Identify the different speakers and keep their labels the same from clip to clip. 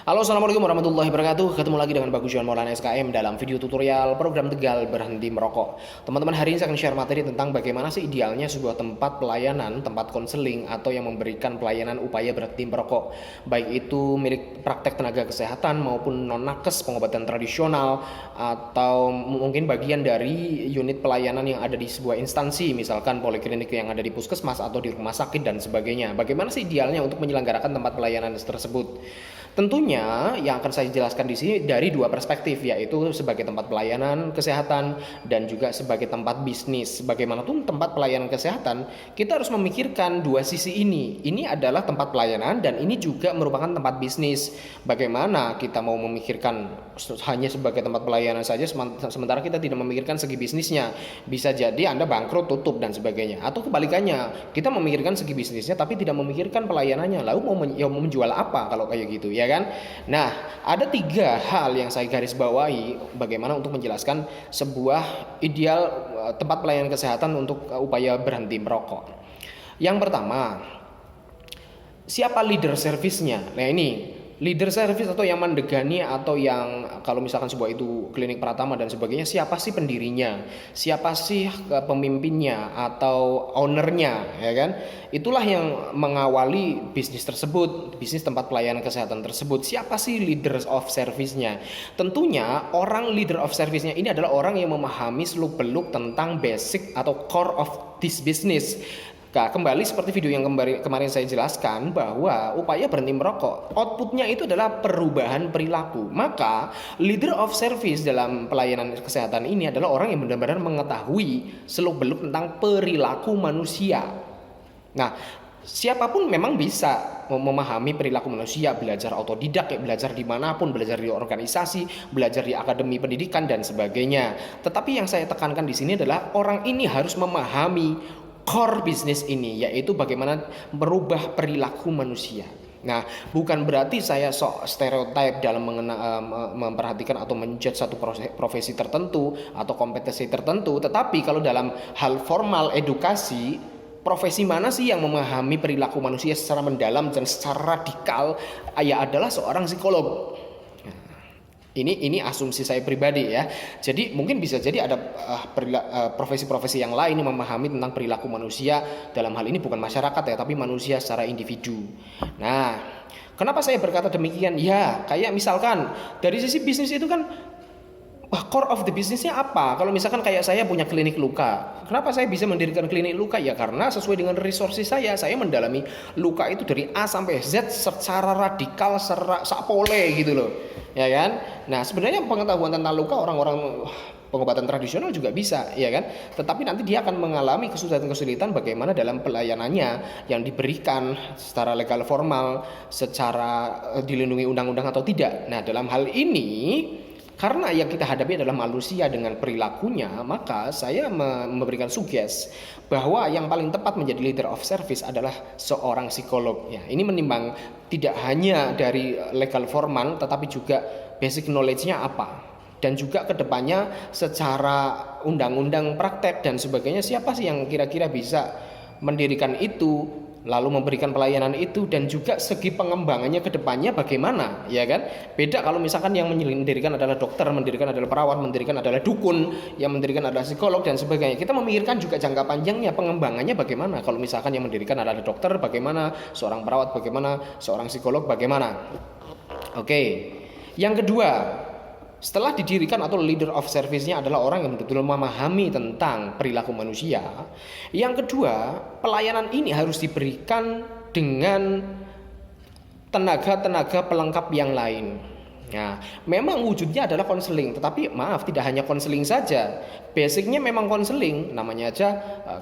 Speaker 1: Halo, assalamualaikum warahmatullahi wabarakatuh. Ketemu lagi dengan Bagus John Maulana SKM dalam video tutorial program Tegal Berhenti Merokok. Teman-teman, hari ini saya akan share materi tentang bagaimana sih idealnya sebuah tempat pelayanan, tempat konseling atau yang memberikan pelayanan upaya berhenti merokok, baik itu milik praktek tenaga kesehatan maupun non-nakes pengobatan tradisional atau mungkin bagian dari unit pelayanan yang ada di sebuah instansi, misalkan poliklinik yang ada di puskesmas atau di rumah sakit dan sebagainya. Bagaimana sih idealnya untuk menyelenggarakan tempat pelayanan tersebut? Tentunya yang akan saya jelaskan di sini dari dua perspektif, yaitu sebagai tempat pelayanan kesehatan dan juga sebagai tempat bisnis. Bagaimanapun tempat pelayanan kesehatan, kita harus memikirkan dua sisi ini. Ini adalah tempat pelayanan dan ini juga merupakan tempat bisnis. Bagaimana kita mau memikirkan hanya sebagai tempat pelayanan saja sementara kita tidak memikirkan segi bisnisnya? Bisa jadi Anda bangkrut, tutup dan sebagainya. Atau kebalikannya, kita memikirkan segi bisnisnya tapi tidak memikirkan pelayanannya. Lalu mau menjual apa kalau kayak gitu ya kan? Nah, ada tiga hal yang saya garis bawahi bagaimana untuk menjelaskan sebuah ideal tempat pelayanan kesehatan untuk upaya berhenti merokok. Yang pertama, siapa leader service-nya? Nah, ini leader service atau yang mendegani atau yang kalau misalkan sebuah itu klinik Pratama dan sebagainya, siapa sih pendirinya, siapa sih pemimpinnya atau ownernya, ya kan? Itulah yang mengawali bisnis tersebut, bisnis tempat pelayanan kesehatan tersebut. Siapa sih leaders of service-nya? Tentunya orang leader of service-nya ini adalah orang yang memahami seluk-beluk tentang basic atau core of this business. Nah, kembali seperti video yang kemarin saya jelaskan bahwa upaya berhenti merokok, outputnya itu adalah perubahan perilaku. Maka leader of service dalam pelayanan kesehatan ini adalah orang yang benar-benar mengetahui seluk-beluk tentang perilaku manusia. Nah, siapapun memang bisa memahami perilaku manusia, belajar otodidak, belajar dimanapun, belajar di organisasi, belajar di akademi pendidikan dan sebagainya. Tetapi yang saya tekankan di sini adalah orang ini harus memahami core bisnis ini, yaitu bagaimana merubah perilaku manusia. Nah, bukan berarti saya sok stereotip dalam memperhatikan atau menjudge satu profesi tertentu atau kompetensi tertentu, tetapi kalau dalam hal formal edukasi, profesi mana sih yang memahami perilaku manusia secara mendalam dan secara radikal? Ya adalah seorang psikolog. Ini asumsi saya pribadi ya. Jadi mungkin bisa jadi ada profesi-profesi yang lain yang memahami tentang perilaku manusia. Dalam hal ini bukan masyarakat ya, tapi manusia secara individu. Nah, kenapa saya berkata demikian? Ya, kayak misalkan dari sisi bisnis itu kan core of the bisnisnya apa? Kalau misalkan kayak saya punya klinik luka, kenapa saya bisa mendirikan klinik luka? Ya karena sesuai dengan resources saya mendalami luka itu dari A sampai Z secara radikal, secara sapole gitu loh, ya kan? Nah, sebenarnya pengetahuan tentang luka orang-orang pengobatan tradisional juga bisa, ya kan? Tetapi nanti dia akan mengalami kesulitan-kesulitan bagaimana dalam pelayanannya yang diberikan secara legal formal, secara dilindungi undang-undang atau tidak. Nah, dalam hal ini karena yang kita hadapi adalah manusia dengan perilakunya, maka saya memberikan suges bahwa yang paling tepat menjadi leader of service adalah seorang psikolog. Ya, ini menimbang tidak hanya dari legal formal, tetapi juga basic knowledge-nya apa. Dan juga kedepannya secara undang-undang praktek dan sebagainya, siapa sih yang kira-kira bisa mendirikan itu, lalu memberikan pelayanan itu, dan juga segi pengembangannya ke depannya bagaimana, ya kan? Beda kalau misalkan yang mendirikan adalah dokter, mendirikan adalah perawat, mendirikan adalah dukun, yang mendirikan adalah psikolog dan sebagainya. Kita memikirkan juga jangka panjangnya, pengembangannya bagaimana. Kalau misalkan yang mendirikan adalah dokter, bagaimana seorang perawat, bagaimana seorang psikolog, bagaimana. Oke. Yang kedua, setelah didirikan atau leader of service-nya adalah orang yang betul-betul memahami tentang perilaku manusia. Yang kedua, pelayanan ini harus diberikan dengan tenaga-tenaga pelengkap yang lain. Nah, memang wujudnya adalah konseling, tetapi maaf, tidak hanya konseling saja. Basicnya memang konseling, namanya aja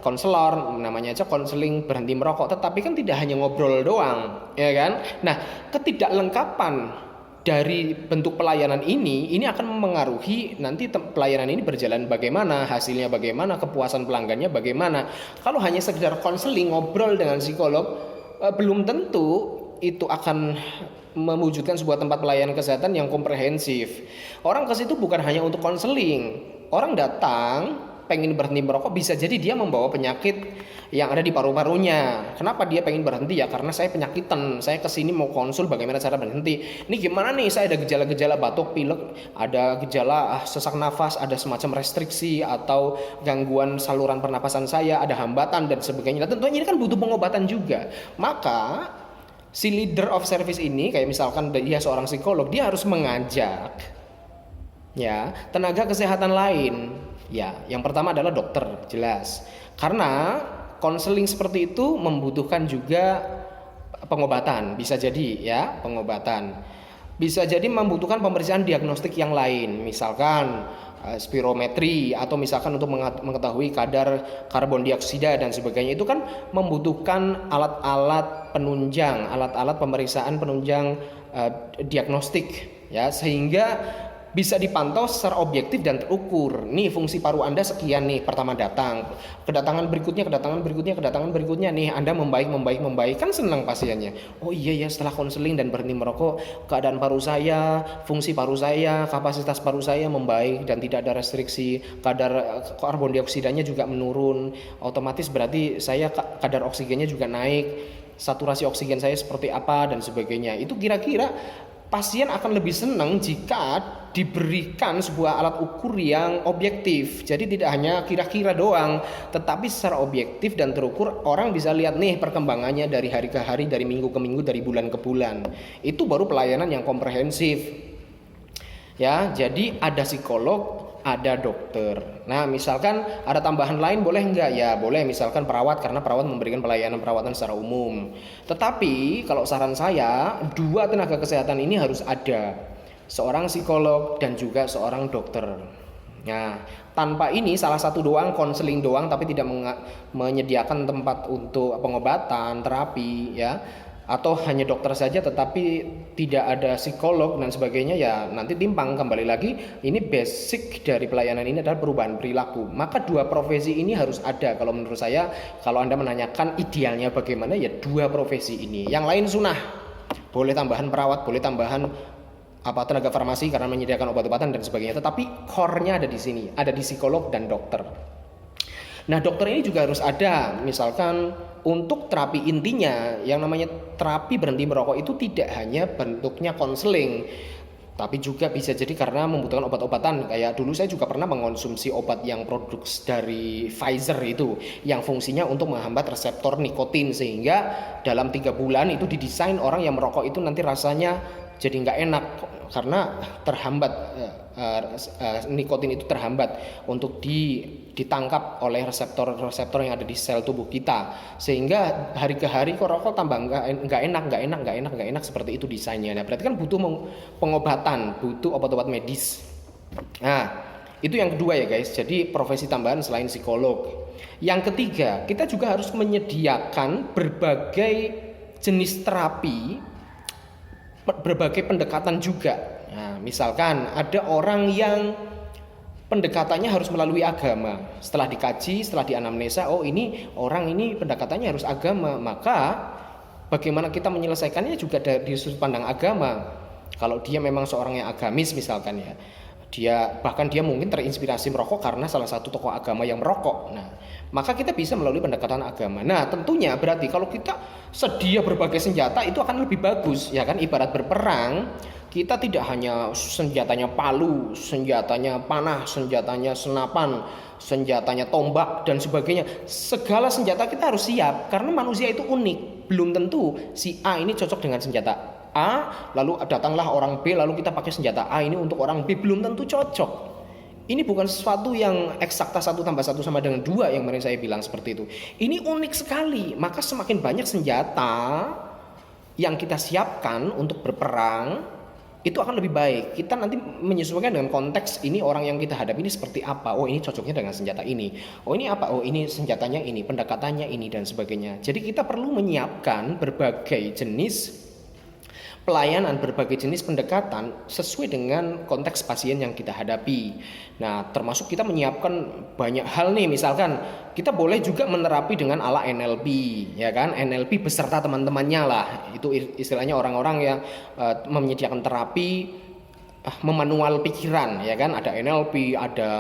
Speaker 1: konselor, namanya aja konseling berhenti merokok, tetapi kan tidak hanya ngobrol doang, ya kan? Nah, ketidaklengkapan dari bentuk pelayanan ini akan memengaruhi nanti pelayanan ini berjalan bagaimana, hasilnya bagaimana, kepuasan pelanggannya bagaimana. Kalau hanya sekedar konseling, ngobrol dengan psikolog, belum tentu itu akan mewujudkan sebuah tempat pelayanan kesehatan yang komprehensif. Orang ke situ bukan hanya untuk konseling. Orang datang pengen berhenti merokok, bisa jadi dia membawa penyakit yang ada di paru-parunya. Kenapa dia pengen berhenti? Ya karena saya penyakitan, saya kesini mau konsul bagaimana cara berhenti. Ini gimana nih, saya ada gejala-gejala batuk, pilek, ada gejala sesak nafas, ada semacam restriksi atau gangguan saluran pernapasan saya, ada hambatan dan sebagainya. Dan tentunya ini kan butuh pengobatan juga. Maka si leader of service ini, kayak misalkan dia seorang psikolog, dia harus mengajak ya tenaga kesehatan lain. Ya, yang pertama adalah dokter, jelas. Karena konseling seperti itu membutuhkan juga pengobatan, bisa jadi ya, pengobatan. Bisa jadi membutuhkan pemeriksaan diagnostik yang lain, misalkan spirometri atau misalkan untuk mengetahui kadar karbon dioksida dan sebagainya. Itu kan membutuhkan alat-alat penunjang, alat-alat pemeriksaan penunjang diagnostik ya, sehingga bisa dipantau secara objektif dan terukur. Nih fungsi paru Anda sekian nih, pertama datang, kedatangan berikutnya nih Anda membaik kan senang pasiennya. Oh iya ya, setelah konseling dan berhenti merokok, keadaan paru saya, fungsi paru saya, kapasitas paru saya membaik dan tidak ada restriksi, kadar karbon dioksidanya juga menurun. Otomatis berarti saya kadar oksigennya juga naik, saturasi oksigen saya seperti apa dan sebagainya. Itu kira-kira pasien akan lebih senang jika diberikan sebuah alat ukur yang objektif. Jadi tidak hanya kira-kira doang, tetapi secara objektif dan terukur. Orang bisa lihat nih perkembangannya dari hari ke hari, dari minggu ke minggu, dari bulan ke bulan. Itu baru pelayanan yang komprehensif. Ya, jadi ada psikolog, ada dokter. Nah, misalkan ada tambahan lain boleh nggak? Ya boleh, misalkan perawat, karena perawat memberikan pelayanan perawatan secara umum. Tetapi kalau saran saya, dua tenaga kesehatan ini harus ada, seorang psikolog dan juga seorang dokter. Nah, tanpa ini salah satu doang, konseling doang, tapi tidak menyediakan tempat untuk pengobatan, terapi ya, atau hanya dokter saja tetapi tidak ada psikolog dan sebagainya, ya nanti timpang. Kembali lagi, ini basic dari pelayanan ini adalah perubahan perilaku. Maka dua profesi ini harus ada. Kalau menurut saya, kalau Anda menanyakan idealnya bagaimana, ya dua profesi ini. Yang lain sunnah, boleh tambahan perawat, boleh tambahan tenaga farmasi karena menyediakan obat-obatan dan sebagainya, tetapi core-nya ada di sini, ada di psikolog dan dokter. Nah, dokter ini juga harus ada. Misalkan untuk terapi, intinya yang namanya terapi berhenti merokok itu tidak hanya bentuknya konseling, tapi juga bisa jadi karena membutuhkan obat-obatan. Kayak dulu saya juga pernah mengonsumsi obat yang produk dari Pfizer itu, yang fungsinya untuk menghambat reseptor nikotin, sehingga dalam 3 bulan itu didesain orang yang merokok itu nanti rasanya jadi nggak enak karena terhambat, nikotin itu terhambat untuk ditangkap oleh reseptor-reseptor yang ada di sel tubuh kita, sehingga hari ke hari kok rokok tambah nggak enak seperti itu desainnya. Nah, berarti kan butuh pengobatan, butuh obat-obat medis. Nah, itu yang kedua ya guys, jadi profesi tambahan selain psikolog. Yang ketiga, kita juga harus menyediakan berbagai jenis terapi, berbagai pendekatan juga. Nah, misalkan ada orang yang pendekatannya harus melalui agama. Setelah dikaji, setelah dianamnesa, oh ini orang ini pendekatannya harus agama, maka bagaimana kita menyelesaikannya juga dari sudut pandang agama. Kalau dia memang seorang yang agamis misalkan ya, dia mungkin terinspirasi merokok karena salah satu tokoh agama yang merokok. Nah, maka kita bisa melalui pendekatan agama. Nah, tentunya berarti kalau kita sedia berbagai senjata itu akan lebih bagus, ya kan? Ibarat berperang, kita tidak hanya senjatanya palu, senjatanya panah, senjatanya senapan, senjatanya tombak dan sebagainya. Segala senjata kita harus siap karena manusia itu unik. Belum tentu si A ini cocok dengan senjata A, lalu datanglah orang B, lalu kita pakai senjata A ini untuk orang B, belum tentu cocok. Ini bukan sesuatu yang eksakta 1 tambah 1 sama dengan 2 yang kemarin saya bilang seperti itu. Ini unik sekali. Maka semakin banyak senjata yang kita siapkan untuk berperang, itu akan lebih baik. Kita nanti menyesuaikan dengan konteks ini, orang yang kita hadapi ini seperti apa. Oh, ini cocoknya dengan senjata ini. Oh, ini apa? Oh, ini senjatanya ini, pendekatannya ini dan sebagainya. Jadi kita perlu menyiapkan berbagai jenis pelayanan, berbagai jenis pendekatan sesuai dengan konteks pasien yang kita hadapi. Nah, termasuk kita menyiapkan banyak hal nih. Misalkan kita boleh juga menerapi dengan ala NLP, ya kan? NLP beserta teman-temannya lah. Itu istilahnya orang-orang yang menyediakan terapi memanual pikiran, ya kan, ada NLP, ada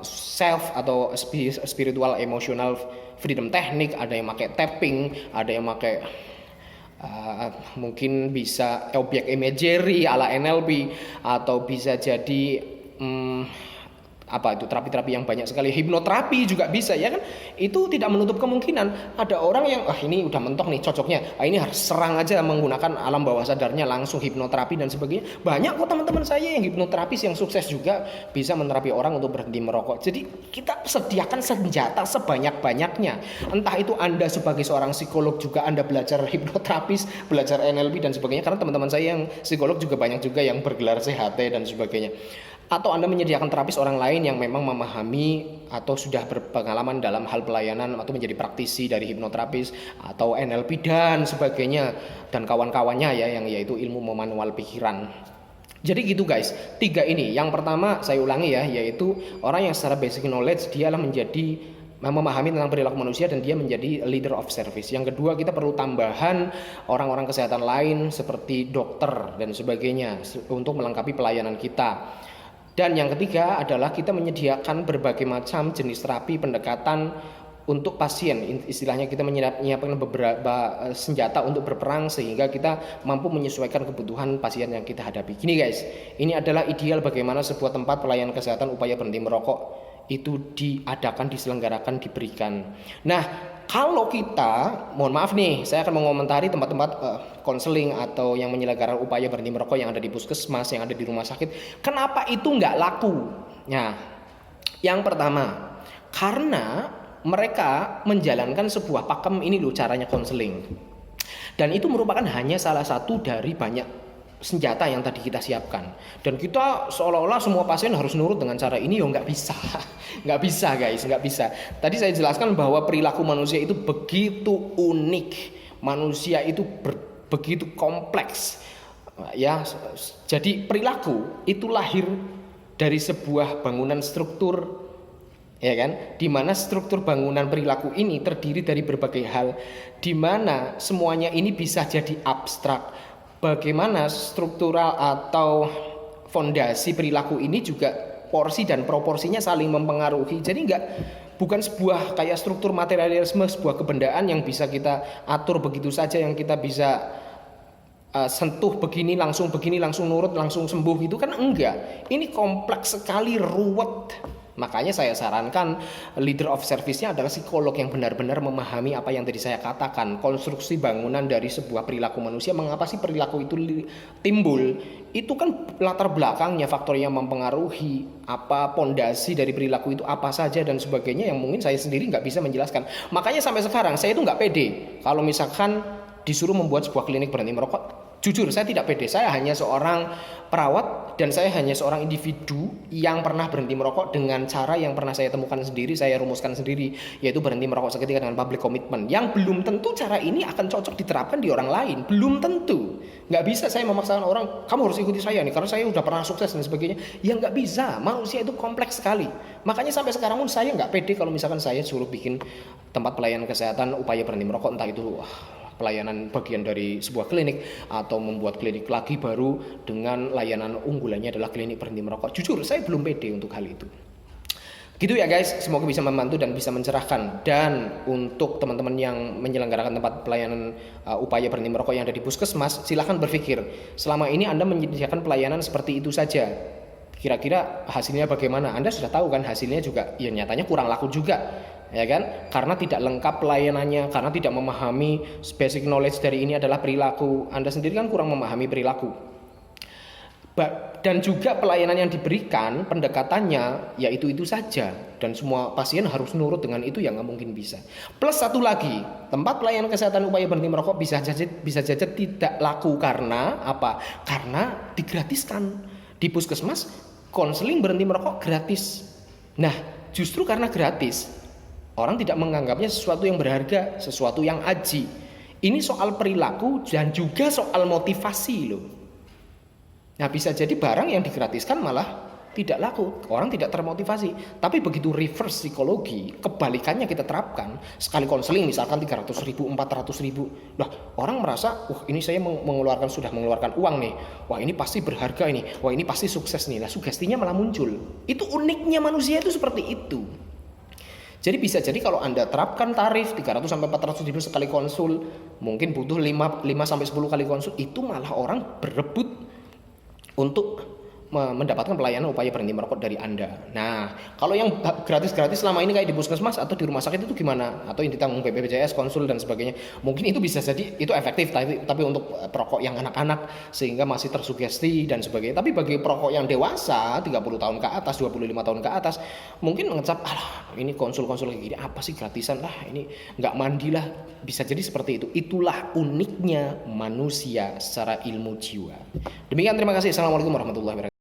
Speaker 1: self atau spiritual emotional freedom teknik, ada yang pakai tapping, ada yang pakai mungkin bisa objek imagery ala NLP, atau bisa jadi apa itu terapi-terapi yang banyak sekali, hipnoterapi juga bisa, ya kan. Itu tidak menutup kemungkinan ada orang yang ini udah mentok nih cocoknya, ini harus serang aja menggunakan alam bawah sadarnya, langsung hipnoterapi dan sebagainya. Banyak kok teman-teman saya yang hipnoterapis yang sukses juga bisa menerapi orang untuk berhenti merokok. Jadi kita sediakan senjata sebanyak-banyaknya. Entah itu Anda sebagai seorang psikolog juga Anda belajar hipnoterapis, belajar NLP dan sebagainya, karena teman-teman saya yang psikolog juga banyak juga yang bergelar CHT dan sebagainya. Atau Anda menyediakan terapis orang lain yang memang memahami atau sudah berpengalaman dalam hal pelayanan atau menjadi praktisi dari hipnoterapis atau NLP dan sebagainya, dan kawan-kawannya ya, yang yaitu ilmu memanual pikiran. Jadi gitu guys, 3 ini. Yang pertama saya ulangi ya, yaitu orang yang secara basic knowledge dialah menjadi memahami tentang perilaku manusia dan dia menjadi leader of service. Yang kedua, kita perlu tambahan orang-orang kesehatan lain seperti dokter dan sebagainya untuk melengkapi pelayanan kita. Dan yang ketiga adalah kita menyediakan berbagai macam jenis terapi pendekatan untuk pasien. Istilahnya kita menyiapkan beberapa senjata untuk berperang sehingga kita mampu menyesuaikan kebutuhan pasien yang kita hadapi. Gini guys, ini adalah ideal bagaimana sebuah tempat pelayanan kesehatan upaya berhenti merokok itu diadakan, diselenggarakan, diberikan. Nah, kalau kita, mohon maaf nih, saya akan mengomentari tempat-tempat konseling atau yang menyelenggarakan upaya berhenti merokok yang ada di puskesmas, yang ada di rumah sakit. Kenapa itu nggak laku? Nah, yang pertama, karena mereka menjalankan sebuah pakem, ini loh caranya konseling. Dan itu merupakan hanya salah satu dari banyak senjata yang tadi kita siapkan. Dan kita seolah-olah semua pasien harus nurut dengan cara ini, nggak bisa. Nggak bisa guys, nggak bisa. Tadi saya jelaskan bahwa perilaku manusia itu begitu unik. Manusia itu begitu kompleks. Ya, jadi perilaku itu lahir dari sebuah bangunan struktur, ya kan, di mana struktur bangunan perilaku ini terdiri dari berbagai hal, di mana semuanya ini bisa jadi abstrak. Bagaimana struktural atau fondasi perilaku ini juga porsi dan proporsinya saling mempengaruhi. Jadi bukan sebuah kayak struktur materialisme, sebuah kebendaan yang bisa kita atur begitu saja, yang kita bisa sentuh begini langsung nurut, langsung sembuh, gitu kan enggak. Ini kompleks sekali, ruwet. Makanya saya sarankan leader of service-nya adalah psikolog yang benar-benar memahami apa yang tadi saya katakan, konstruksi bangunan dari sebuah perilaku manusia. Mengapa sih perilaku itu timbul? Itu kan latar belakangnya, faktor yang mempengaruhi, apa pondasi dari perilaku itu apa saja dan sebagainya, yang mungkin saya sendiri nggak bisa menjelaskan. Makanya sampai sekarang saya itu nggak pede kalau misalkan disuruh membuat sebuah klinik berhenti merokok. Jujur saya tidak pede. Saya hanya seorang perawat dan saya hanya seorang individu yang pernah berhenti merokok dengan cara yang pernah saya temukan sendiri, saya rumuskan sendiri, yaitu berhenti merokok seketika dengan public commitment. Yang belum tentu cara ini akan cocok diterapkan di orang lain, belum tentu. Nggak bisa saya memaksakan orang, kamu harus ikuti saya nih karena saya udah pernah sukses dan sebagainya. Ya nggak bisa, manusia itu kompleks sekali. Makanya sampai sekarang pun saya nggak pede kalau misalkan saya suruh bikin tempat pelayanan kesehatan upaya berhenti merokok, entah itu pelayanan bagian dari sebuah klinik atau membuat klinik lagi baru dengan layanan unggulannya adalah klinik berhenti merokok. Jujur saya belum pede untuk hal itu. Gitu ya guys, semoga bisa membantu dan bisa mencerahkan. Dan untuk teman-teman yang menyelenggarakan tempat pelayanan upaya berhenti merokok yang ada di puskesmas, silahkan berpikir, selama ini Anda menyediakan pelayanan seperti itu saja, kira-kira hasilnya bagaimana? Anda sudah tahu kan hasilnya juga ya nyatanya kurang laku juga, ya kan? Karena tidak lengkap pelayanannya, karena tidak memahami basic knowledge dari ini adalah perilaku. Anda sendiri kan kurang memahami perilaku. Dan juga pelayanan yang diberikan pendekatannya ya itu saja, dan semua pasien harus nurut dengan itu, yang nggak mungkin bisa. Plus satu lagi, tempat pelayanan kesehatan upaya berhenti merokok bisa saja tidak laku karena apa? Karena digratiskan. Di puskesmas konseling berhenti merokok gratis. Nah, justru karena gratis, orang tidak menganggapnya sesuatu yang berharga, sesuatu yang aji. Ini soal perilaku dan juga soal motivasi loh. Nah, bisa jadi barang yang digratiskan malah tidak laku, orang tidak termotivasi. Tapi begitu reverse psikologi, kebalikannya kita terapkan, sekali konseling misalkan 300.000, 400.000, lah orang merasa, wah ini saya sudah mengeluarkan uang nih, wah ini pasti berharga ini, wah ini pasti sukses nih. Nah sugestinya malah muncul. Itu uniknya manusia itu seperti itu. Jadi bisa jadi kalau Anda terapkan tarif 300 sampai 400 ribu sekali konsul, mungkin butuh 5 sampai 10 kali konsul, itu malah orang berebut untuk mendapatkan pelayanan upaya berhenti merokok dari Anda. Nah, kalau yang gratis-gratis selama ini kayak di puskesmas atau di rumah sakit itu gimana? Atau yang ditanggung BPJS, konsul dan sebagainya. Mungkin itu bisa jadi itu efektif, tapi untuk perokok yang anak-anak sehingga masih tersugesti dan sebagainya. Tapi bagi perokok yang dewasa, 30 tahun ke atas, 25 tahun ke atas, mungkin mengecap, alah ini konsul-konsul kayak gini, apa sih gratisan lah, ini nggak mandi lah. Bisa jadi seperti itu. Itulah uniknya manusia secara ilmu jiwa. Demikian, terima kasih. Assalamualaikum warahmatullahi wabarakatuh.